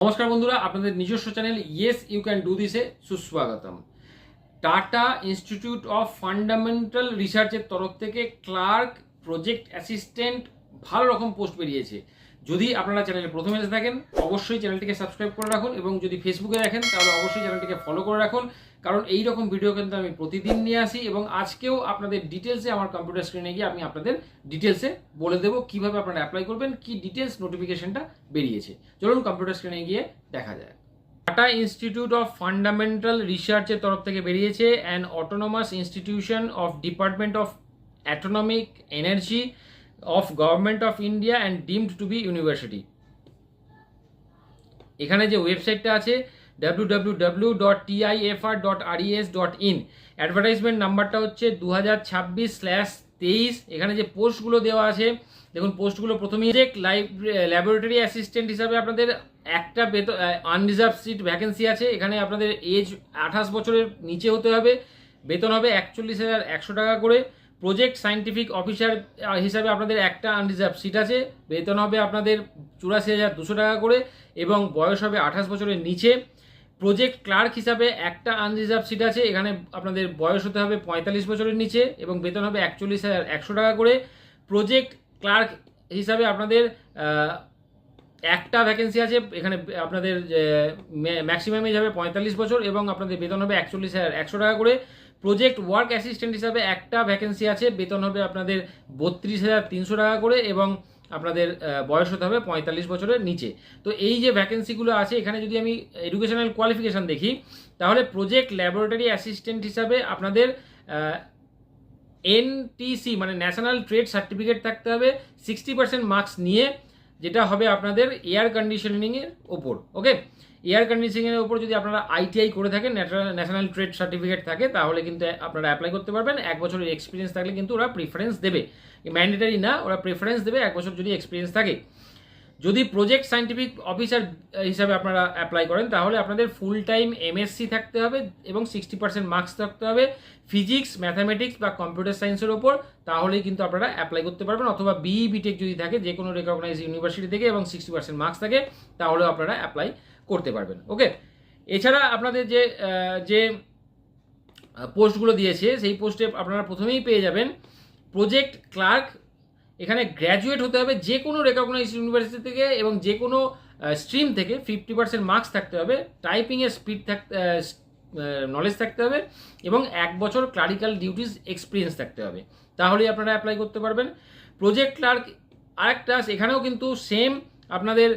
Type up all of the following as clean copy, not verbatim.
নমস্কার বন্ধুরা, আপনাদের নিজস্ব channel yes you can do দিসে সুস্বাগতম। টাটা ইনস্টিটিউট অফ ফান্ডামেন্টাল রিসার্চের তরফ থেকে ক্লার্ক, প্রজেক্ট অ্যাসিস্ট্যান্ট ভালো রকম পোস্ট বেরিয়েছে। যদি আপনারা চ্যানেলে প্রথমে এসে থাকেন অবশ্যই চ্যানেলটিকে সাবস্ক্রাইব করে রাখুন, এবং যদি ফেসবুকে দেখেন তাহলে অবশ্যই চ্যানেলটিকে ফলো করে রাখুন, কারণ এই রকম ভিডিও কিন্তু আমি প্রতিদিন নিয়ে আসি। এবং আজকেও আপনাদের ডিটেলসে আমার কম্পিউটার স্ক্রিনে গিয়ে আমি আপনাদের ডিটেলসে বলে দেবো কীভাবে আপনারা অ্যাপ্লাই করবেন, কি ডিটেলস নোটিফিকেশনটা বেরিয়েছে। চলুন কম্পিউটার স্ক্রিনে গিয়ে দেখা যায়। টাটা ইনস্টিটিউট অফ ফান্ডামেন্টাল রিসার্চের তরফ থেকে বেরিয়েছে an autonomous institution of department of atomic energy of government of India and deemed to be university. এখানে যে ওয়েবসাইটটা আছে www.tifr.res.in, অ্যাডভার্টাইজমেন্ট নাম্বারটা হচ্ছে 2026/23। এখানে যে পোস্টগুলো দেওয়া আছে দেখুন, পোস্টগুলো প্রথমেই যে ল্যাবরেটরি অ্যাসিস্ট্যান্ট হিসাবে আপনাদের একটা আনরিজার্ভ সিট ভ্যাকেন্সি আছে। এখানে আপনাদের এজ 28 বছরের নিচে হতে হবে, বেতন হবে 41,100 টাকা করে। প্রজেক্ট সায়েন্টিফিক অফিসার হিসাবে আপনাদের একটা আনরিজার্ভ সিট আছে, বেতন হবে আপনাদের 84,200 টাকা করে, এবং বয়স হবে 28 বছরের নিচে। প্রজেক্ট ক্লার্ক হিসাবে একটা আনরিজার্ভ সিট আছে, এখানে আপনাদের বয়স হতে হবে 45 বছরের নিচে এবং বেতন হবে 41,100 টাকা করে। প্রজেক্ট ক্লার্ক হিসাবে আপনাদের একটা ভ্যাকেন্সি আছে, এখানে আপনাদের ম্যাক্সিমাম এজ হবে 45 বছর এবং আপনাদের বেতন হবে 41,100 টাকা করে। প্রজেক্ট ওয়ার্ক অ্যাসিস্ট্যান্ট হিসাবে একটা ভ্যাকেন্সি আছে, বেতন হবে আপনাদের 32,300 টাকা করে এবং আপনাদের বয়স হতে হবে 45 বছরের নিচে। তো এই যে ভ্যাকেন্সিগুলো আছে, এখানে যদি আমি এডুকেশনাল কোয়ালিফিকেশান দেখি তাহলে প্রজেক্ট ল্যাবরেটরি অ্যাসিস্ট্যান্ট হিসাবে আপনাদের এনটিসি মানে ন্যাশনাল ট্রেড সার্টিফিকেট থাকতে হবে 60% মার্কস নিয়ে, যেটা হবে আপনাদের এয়ার কন্ডিশনিংয়ের ওপর। ওকে, এয়ার কন্ডিশনিংয়ের ওপর যদি আপনারা আইটিআই করে থাকেন, ন্যাশনাল ট্রেড সার্টিফিকেট থাকে, তাহলে কিন্তু আপনারা অ্যাপ্লাই করতে পারবেন। 1 বছরের এক্সপিরিয়েন্স থাকলে কিন্তু ওরা প্রিফারেন্স দেবে, ম্যান্ডেটারি না, ওরা প্রেফারেন্স দেবে 1 বছর যদি এক্সপিরিয়েন্স থাকে। যদি প্রজেক্ট সায়েন্টিফিক অফিসার হিসাবে আপনারা অ্যাপ্লাই করেন তাহলে আপনাদের ফুল টাইম এমএসসি থাকতে হবে এবং 60% মার্কস থাকতে হবে ফিজিক্স, ম্যাথামেটিক্স বা কম্পিউটার সায়েন্সের ওপর, তাহলেই কিন্তু আপনারা অ্যাপ্লাই করতে পারবেন। অথবা বিই বিটেক যদি থাকে যে কোনো রেকগনাইজ ইউনিভার্সিটি থেকে এবং 60% মার্কস থাকে, তাহলেও আপনারা অ্যাপ্লাই করতে পারবেন। ওকে, এছাড়া আপনাদের যে পোস্টগুলো দিয়েছে সেই পোস্টে আপনারা প্রথমেই পেয়ে যাবেন প্রজেক্ট ক্লার্ক। এখানে গ্র্যাজুয়েট হতে হবে যে কোনো রেকগনাইজড ইউনিভার্সিটি থেকে এবং যে কোনো স্ট্রিম থেকে, 50% মার্কস থাকতে হবে, টাইপিংয়ের স্পিড নলেজ থাকতে হবে এবং 1 বছর ক্লারিক্যাল ডিউটিস এক্সপিরিয়েন্স থাকতে হবে, তাহলেই আপনারা অ্যাপ্লাই করতে পারবেন। প্রজেক্ট ক্লার্ক আরেকটা, এখানেও কিন্তু সেম আপনাদের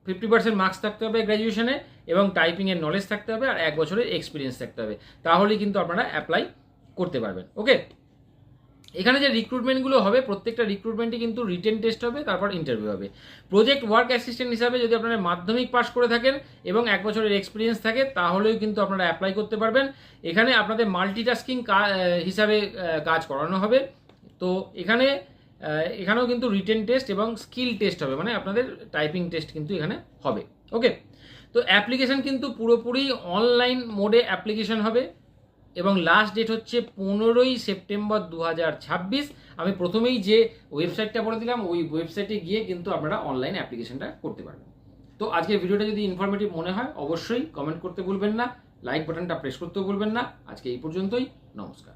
50% মার্কস থাকতে হবে গ্র্যাজুয়েশনে এবং টাইপিংয়ের নলেজ থাকতে হবে আর 1 বছরের এক্সপিরিয়েন্স থাকতে হবে, তাহলেই কিন্তু আপনারা অ্যাপ্লাই করতে পারবেন। ওকে, এখানে যে রিক্রুটমেন্টগুলো হবে প্রত্যেকটা রিক্রুটমেন্টই কিন্তু রিটেন টেস্ট হবে, তারপর ইন্টারভিউ হবে। প্রজেক্ট ওয়ার্ক অ্যাসিস্ট্যান্ট হিসাবে যদি আপনারা মাধ্যমিক পাস করে থাকেন এবং 1 বছরের এক্সপিরিয়েন্স থাকে, তাহলেও কিন্তু আপনারা অ্যাপ্লাই করতে পারবেন। এখানে আপনাদের মাল্টিটাস্কিং হিসাবে কাজ করানো হবে। তো এখানেও কিন্তু রিটেন টেস্ট এবং স্কিল টেস্ট হবে, মানে আপনাদের টাইপিং টেস্ট কিন্তু এখানে হবে। ওকে, তো অ্যাপ্লিকেশন কিন্তু পুরোপুরি অনলাইন মোডে অ্যাপ্লিকেশন হবে এবং লাস্ট ডেট হচ্ছে 15ই সেপ্টেম্বর 2026। আমি প্রথমেই যে ওয়েবসাইটটা বলে দিলাম ওই ওয়েবসাইটে গিয়ে কিন্তু আপনারা অনলাইন অ্যাপ্লিকেশনটা করতে পারবেন। তো আজকের ভিডিওটা যদি ইনফরমেটিভ মনে হয় অবশ্যই কমেন্ট করতে ভুলবেন না, লাইক বাটনটা প্রেস করতেও ভুলবেন না। আজকে এই পর্যন্তই, নমস্কার।